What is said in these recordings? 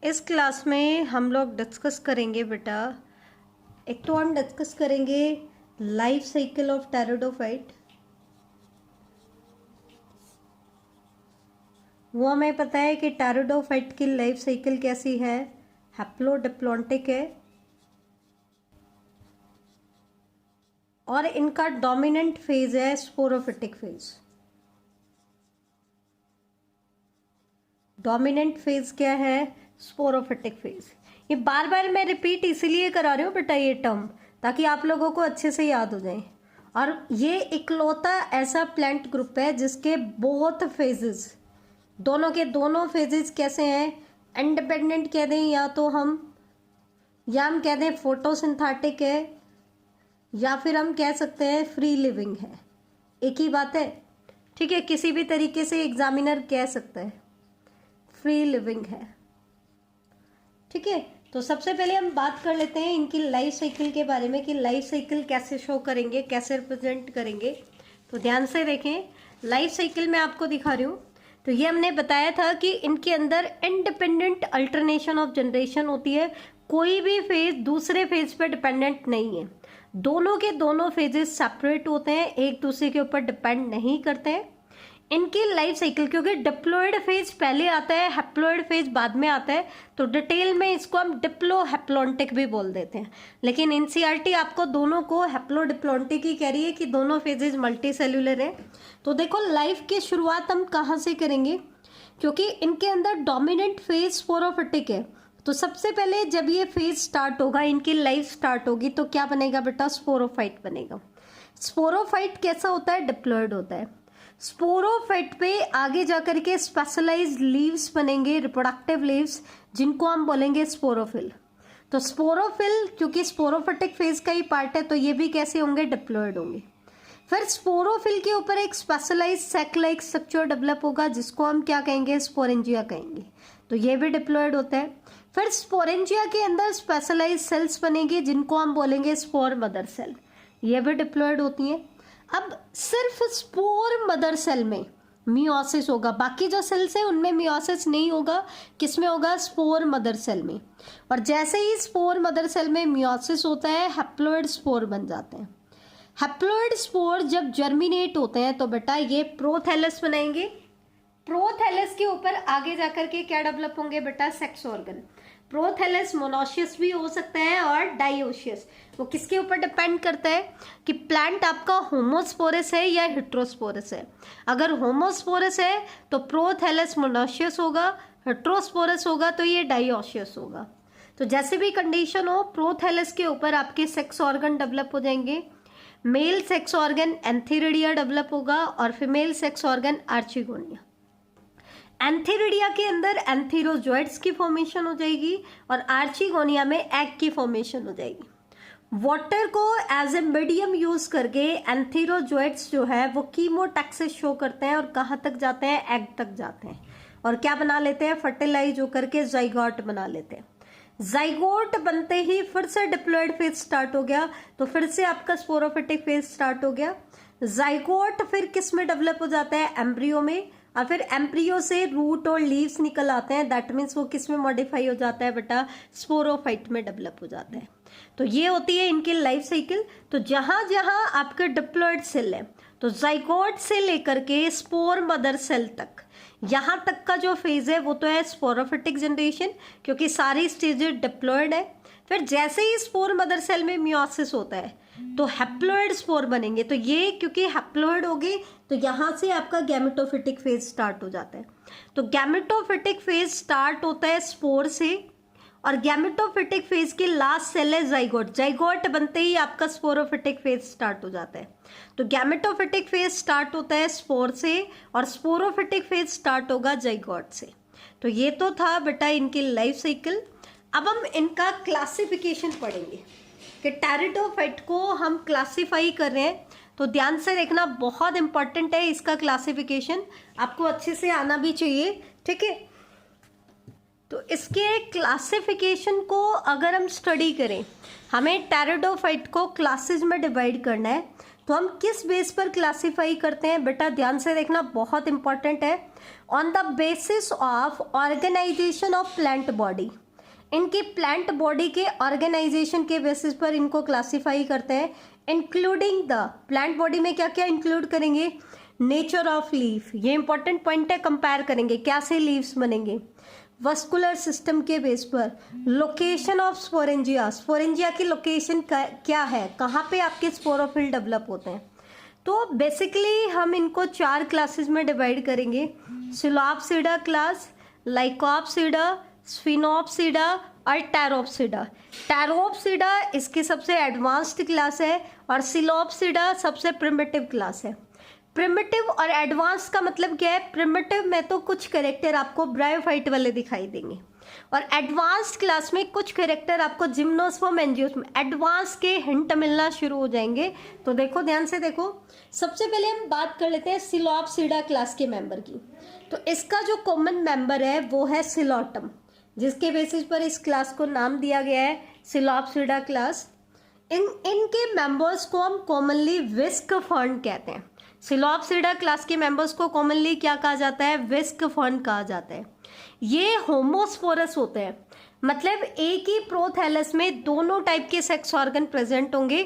इस क्लास में हम लोग डिस्कस करेंगे बेटा, एक तो हम डिस्कस करेंगे लाइफ साइकिल ऑफ टेरिडोफाइट। वो हमें पता है कि टेरिडोफाइट की लाइफ साइकिल कैसी है, हैप्लोडिप्लॉन्टिक है और इनका डोमिनेंट फेज है स्पोरोफिटिक फेज। डोमिनेंट फेज क्या है? Sporophytic phase. ये बार बार मैं रिपीट इसीलिए करा रही हूँ बेटा ये टर्म, ताकि आप लोगों को अच्छे से याद हो जाए। और ये इकलौता ऐसा प्लांट ग्रुप है जिसके बोथ फेजेस, दोनों के दोनों फेजेस कैसे हैं? इंडिपेंडेंट कह दें या तो हम कह दें फोटोसिंथेटिक है, या फिर हम कह सकते हैं फ्री लिविंग है। एक ही बात है, ठीक है। किसी भी तरीके से एग्जामिनर कह सकता है फ्री लिविंग है, ठीक है। तो सबसे पहले हम बात कर लेते हैं इनकी लाइफ साइकिल के बारे में कि लाइफ साइकिल कैसे शो करेंगे, कैसे रिप्रेजेंट करेंगे। तो ध्यान से देखें, लाइफ साइकिल मैं आपको दिखा रही हूँ। तो ये हमने बताया था कि इनके अंदर इंडिपेंडेंट अल्टरनेशन ऑफ जनरेशन होती है। कोई भी फेज दूसरे फेज पर डिपेंडेंट नहीं है, दोनों के दोनों फेजेस सेपरेट होते हैं, एक दूसरे के ऊपर डिपेंड नहीं करते हैं। इनकी लाइफ साइकिल, क्योंकि डिप्लॉयड फेज पहले आता है, हैप्लॉयड फेज बाद में आता है, तो डिटेल में इसको हम डिप्लो हैप्लॉन्टिक भी बोल देते हैं। लेकिन एनसीईआरटी आपको दोनों को हैप्लो डिप्लॉन्टिक ही कह रही है कि दोनों फेजेज मल्टी सेल्यूलर है। तो देखो लाइफ की शुरुआत हम कहाँ से करेंगे, क्योंकि इनके अंदर डोमिनेंट फेज स्पोरोफिटिक है। तो सबसे पहले जब ये फेज स्टार्ट होगा, इनकी लाइफ स्टार्ट होगी, तो क्या बनेगा बेटा? स्पोरोफाइट बनेगा। स्पोरोफाइट कैसा होता है? डिप्लॉयड होता है। स्पोरोफाइट पे आगे जाकर के स्पेशलाइज्ड लीव्स बनेंगे, रिप्रोडक्टिव लीव्स, जिनको हम बोलेंगे स्पोरोफिल। तो स्पोरोफिल क्योंकि स्पोरोफिटिक फेज का ही पार्ट है, तो ये भी कैसे होंगे? डिप्लॉयड होंगे। फिर स्पोरोफिल के ऊपर एक specialised sac like structure develop होगा, जिसको हम क्या कहेंगे? स्पोरेंजिया कहेंगे। तो ये भी डिप्लॉयड होता है। फिर स्पोरेंजिया के अंदर स्पेशलाइज्ड सेल्स बनेंगे, जिनको हम बोलेंगे स्पोर मदर सेल, ये भी डिप्लॉयड होती हैं। अब सिर्फ स्पोर मदर सेल में मियोसिस होगा, बाकी जो सेल्स हैं उनमें मियोसिस नहीं होगा। किस में होगा? स्पोर मदर सेल में। और जैसे ही स्पोर मदर सेल में मियोसिस होता है, हैप्लॉयड स्पोर बन जाते हैं। हैप्लॉयड स्पोर जब जर्मिनेट होते हैं तो बेटा ये प्रोथैलस बनाएंगे। प्रोथैलस के ऊपर आगे जाकर के क्या डेवलप होंगे बेटा? Sex organ. प्रोथैलस मोनोशियस भी हो सकता है और डाइओशियस। वो किसके ऊपर डिपेंड करता है कि प्लांट आपका होमोस्पोरस है या हेट्रोस्पोरस है। अगर होमोस्पोरस है तो प्रोथैलस मोनोशियस होगा, हेट्रोस्पोरस होगा तो ये डाइओशियस होगा। तो जैसे भी कंडीशन हो, प्रोथैलस के ऊपर आपके सेक्स ऑर्गन डेवलप हो जाएंगे। मेल सेक्स ऑर्गन एंथीरिडिया डेवलप होगा और फीमेल सेक्स ऑर्गन आर्चिगोनिया। एंथीरिडिया के अंदर एंथीरोजोइड्स की फॉर्मेशन हो जाएगी और आर्चिगोनिया में एग की फॉर्मेशन हो जाएगी। वाटर को एज ए मीडियम यूज करके एंथीरोजोइड्स जो है वो कीमोटैक्सिस शो करते हैं और कहाँ तक जाते हैं? एग तक जाते हैं। और क्या बना लेते हैं? फर्टिलाइज होकर के जाइगोट बना लेते हैं। जाइगोट बनते ही फिर से डिप्लॉयड फेज स्टार्ट हो गया, तो फिर से आपका स्पोरोफिटिक फेज स्टार्ट हो गया। जाइगोट फिर किस में डेवलप हो जाता है? एम्ब्रियो में। और फिर एम्ब्रियो से रूट और लीव्स निकल आते हैं, दैट मीन्स वो किस में मॉडिफाई हो जाता है बेटा? स्पोरोफाइट में डेवलप हो जाता है। तो ये होती है इनकी लाइफ साइकिल। तो जहां जहां आपके डिप्लॉयड सेल है, तो जाइगोट से लेकर के स्पोर मदर सेल तक, यहां तक का जो फेज है वो तो है स्पोरोफिटिक जनरेशन, क्योंकि सारी स्टेजेस डिप्लॉयड है। फिर जैसे ही स्पोर मदर सेल में मियोसिस होता है तो हैप्लॉयड स्पोर बनेंगे। तो ये क्योंकि हैप्लॉयड हो गए तो यहां से आपका गैमेटोफिटिक फेज स्टार्ट हो जाता है। तो गैमेटोफिटिक फेज स्टार्ट होता है स्पोर से, और गैमेटोफिटिक फेज की लास्ट सेल है जाइगोट। जाइगोट बनते ही आपका स्पोरोफिटिक फेज स्टार्ट हो जाता है। तो गैमेटोफिटिक फेज स्टार्ट होता है स्पोर से और स्पोरोफिटिक फेज स्टार्ट होगा जाइगोट से। तो ये तो था बेटा इनकी लाइफ साइकिल। अब हम इनका क्लासिफिकेशन पढ़ेंगे कि टेरिडोफाइट को हम क्लासिफाई कर रहे हैं, तो ध्यान से देखना, बहुत इंपॉर्टेंट है इसका क्लासिफिकेशन, आपको अच्छे से आना भी चाहिए, ठीक है। तो इसके क्लासिफिकेशन को अगर हम स्टडी करें, हमें टेरिडोफाइट को क्लासेस में डिवाइड करना है। तो हम किस बेस पर क्लासीफाई करते हैं बेटा, ध्यान से देखना, बहुत इंपॉर्टेंट है। On the basis of organisation of plant body, इनकी प्लांट बॉडी के ऑर्गेनाइजेशन के बेसिस पर इनको क्लासीफाई करते हैं। इंक्लूडिंग द प्लांट बॉडी में क्या क्या इंक्लूड करेंगे, नेचर ऑफ लीफ, ये इंपॉर्टेंट पॉइंट है, कंपेयर करेंगे कैसे लीव्स बनेंगे। वस्कुलर सिस्टम के बेस पर लोकेशन ऑफ स्पोरेंजिया, स्पोरेंजिया की लोकेशन क्या है, कहाँ पे आपके स्पोरोफिल डेवलप होते हैं। तो बेसिकली हम इनको 4 क्लासेस में डिवाइड करेंगे, सिलोप्सिडा क्लास, लाइकोप्सिडा, स्फिनोप्सिडा और टैरोप्सिडा। टैरोप्सिडा इसकी सबसे एडवांस्ड क्लास है और सिलोप्सिडा सबसे प्रिमिटिव क्लास है। प्रिमिटिव और एडवांस का मतलब क्या है, प्रिमिटिव में तो कुछ कैरेक्टर आपको ब्रायोफाइट वाले दिखाई देंगे और एडवांस्ड क्लास में कुछ कैरेक्टर आपको जिम्नोस्पर्म एंजियोस्पर्म, एडवांस के हिंट मिलना शुरू हो जाएंगे। तो देखो, ध्यान से देखो, सबसे पहले हम बात कर लेते हैं सिलोप्सिडा क्लास के मेंबर की। तो इसका जो कॉमन मेंबर है वो है सिलोटम, जिसके बेसिस पर इस क्लास को नाम दिया गया है सिलोप्सिडा क्लास। इनके मेंबर्स को हम कॉमनली विस्क फर्न कहते हैं। सिलोप्सिडा क्लास के मेंबर्स को कॉमनली क्या कहा जाता है, विस्क फर्न कहा जाता है। ये होमोस्पोरस होते हैं, मतलब एक ही प्रोथैलस में दोनों टाइप के सेक्स ऑर्गन प्रेजेंट होंगे।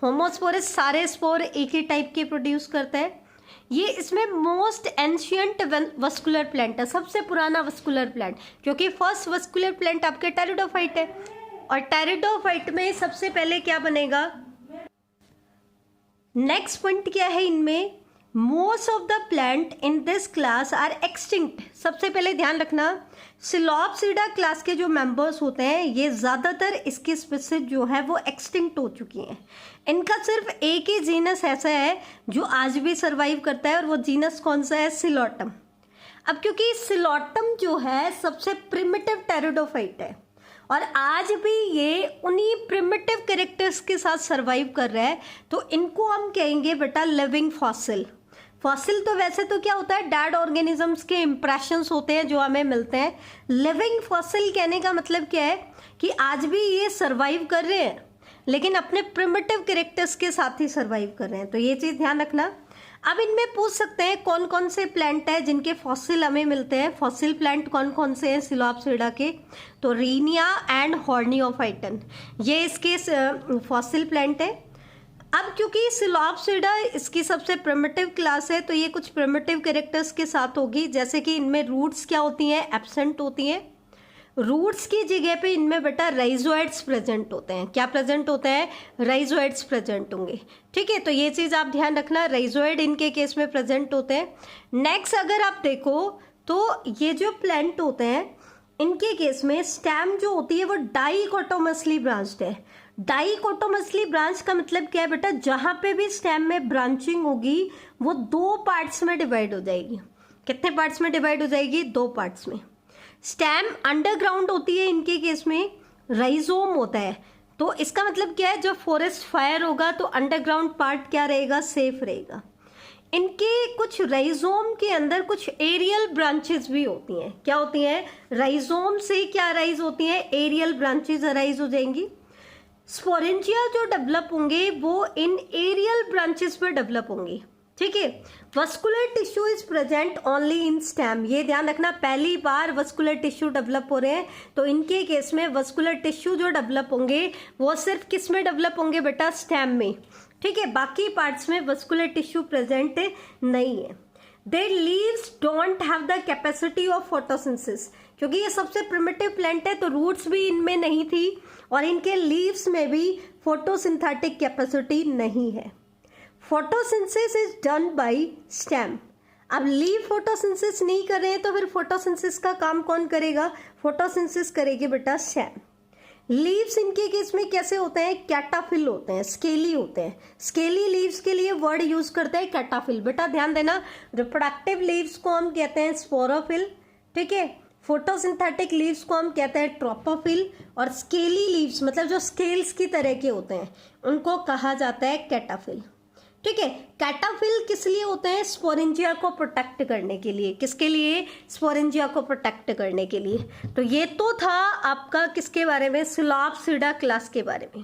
होमोस्पोरस सारे स्पोर एक ही टाइप के प्रोड्यूस करता है। ये इसमें मोस्ट एंशियंट वस्कुलर प्लांट है, सबसे पुराना वस्कुलर प्लांट, क्योंकि फर्स्ट वस्कुलर प्लांट आपके टेरिडोफाइट है और टेरिडोफाइट में सबसे पहले क्या बनेगा, नेक्स्ट पॉइंट क्या है इनमें, most of the plant in this class are extinct. सबसे पहले ध्यान रखना, सिलोप्सिडा क्लास के जो मेंबर्स होते हैं ये ज़्यादातर इसकी स्पीसीज जो है वो एक्सटिंक्ट हो चुकी हैं। इनका सिर्फ एक ही जीनस ऐसा है जो आज भी सर्वाइव करता है और वो जीनस कौन सा है, सिलोटम। अब क्योंकि सिलोटम जो है सबसे प्रिमिटिव टेरिडोफाइट है और आज भी ये उन्हीं प्रिमिटिव कैरेक्टर्स के साथ सरवाइव कर रहा है, तो इनको हम कहेंगे बेटा लिविंग फॉसिल। फॉसिल तो वैसे तो क्या होता है, डेड ऑर्गेनिजम्स के इंप्रेशंस होते हैं जो हमें मिलते हैं। लिविंग फॉसिल कहने का मतलब क्या है कि आज भी ये सरवाइव कर रहे हैं लेकिन अपने प्रिमिटिव कैरेक्टर्स के साथ ही सरवाइव कर रहे हैं, तो ये चीज़ ध्यान रखना। अब इनमें पूछ सकते हैं कौन कौन से प्लांट है जिनके फॉसिल हमें मिलते हैं। फॉसिल प्लांट कौन कौन से हैं सिलोप्सिडा के, तो रीनिया एंड हॉर्नियोफाइटन, ये इसके फॉसिल प्लांट है। अब क्योंकि सिलोप्सिडा इसकी सबसे प्रिमिटिव क्लास है तो ये कुछ प्रिमिटिव कैरेक्टर्स के साथ होगी, जैसे कि इनमें रूट्स क्या होती हैं, एब्सेंट होती हैं। रूट्स की जगह पे इनमें बेटा राइजोइड्स प्रेजेंट होते हैं। क्या प्रेजेंट होते हैं, राइजोइड्स प्रेजेंट होंगे, ठीक है। तो ये चीज़ आप ध्यान रखना, राइजोइड इनके केस में प्रेजेंट होते हैं। नेक्स्ट अगर आप देखो तो ये जो प्लांट होते हैं इनके केस में स्टेम जो होती है वो डाइकोटोमसली ब्रांच्ड है। डाइकोटोमसली ब्रांच का मतलब क्या है बेटा, जहाँ पे भी स्टेम में ब्रांचिंग होगी वो 2 पार्ट्स में डिवाइड हो जाएगी। कितने पार्ट्स में डिवाइड हो जाएगी, 2 पार्ट्स में। स्टेम अंडरग्राउंड होती है इनके केस में, राइजोम होता है, तो इसका मतलब क्या है, जब फॉरेस्ट फायर होगा तो अंडरग्राउंड पार्ट क्या रहेगा, सेफ रहेगा। इनके कुछ राइजोम के अंदर कुछ एरियल ब्रांचेस भी होती हैं। क्या होती हैं, राइजोम से क्या अराइज होती हैं, एरियल ब्रांचेस अराइज हो जाएंगी। स्पोरेंजिया जो डेवलप होंगे वो इन एरियल ब्रांचेस पर डेवलप होंगी, ठीक है। Vascular tissue is present only in stem, ये ध्यान रखना, पहली बार वस्कुलर टिश्यू डेवलप हो रहे हैं तो इनके केस में वस्कुलर टिश्यू जो डेवलप होंगे वो सिर्फ किस में डेवलप होंगे बेटा, स्टेम में, ठीक है। बाकी पार्ट्स में वस्कुलर टिश्यू प्रेजेंट नहीं है। There leaves don't have the capacity of photosynthesis, क्योंकि ये सबसे प्रिमिटिव प्लांट है तो रूट्स भी इनमें नहीं थी और इनके लीव्स में भी फोटोसिंथेटिक कैपेसिटी नहीं है। Photosynthesis is done by stem. अब लीव फोटोसिंथेसिस नहीं कर रहे हैं तो फिर फोटोसिंथेसिस का काम कौन करेगा, फोटोसिंथेसिस करेगी बेटा स्टेम। लीव्स इनके केस में कैसे होते हैं, कैटाफिल होते हैं, स्केली होते हैं। स्केली लीव्स के लिए वर्ड यूज करते हैं कैटाफिल। बेटा ध्यान देना, रिप्रोडक्टिव लीव्स को हम कहते हैं स्पोरोफिल, ठीक है। फोटोसिंथेटिक लीव्स को हम कहते हैं ट्रोपोफिल और स्केली लीव्स मतलब जो स्केल्स की तरह के होते हैं उनको कहा जाता है कैटाफिल, ठीक है। कैटाफिल किस लिए होते हैं, स्पोरेंजिया को प्रोटेक्ट करने के लिए। किसके लिए, स्पोरेंजिया को प्रोटेक्ट करने के लिए। तो ये तो था आपका किसके बारे में, सिलोप्सिडा क्लास के बारे में।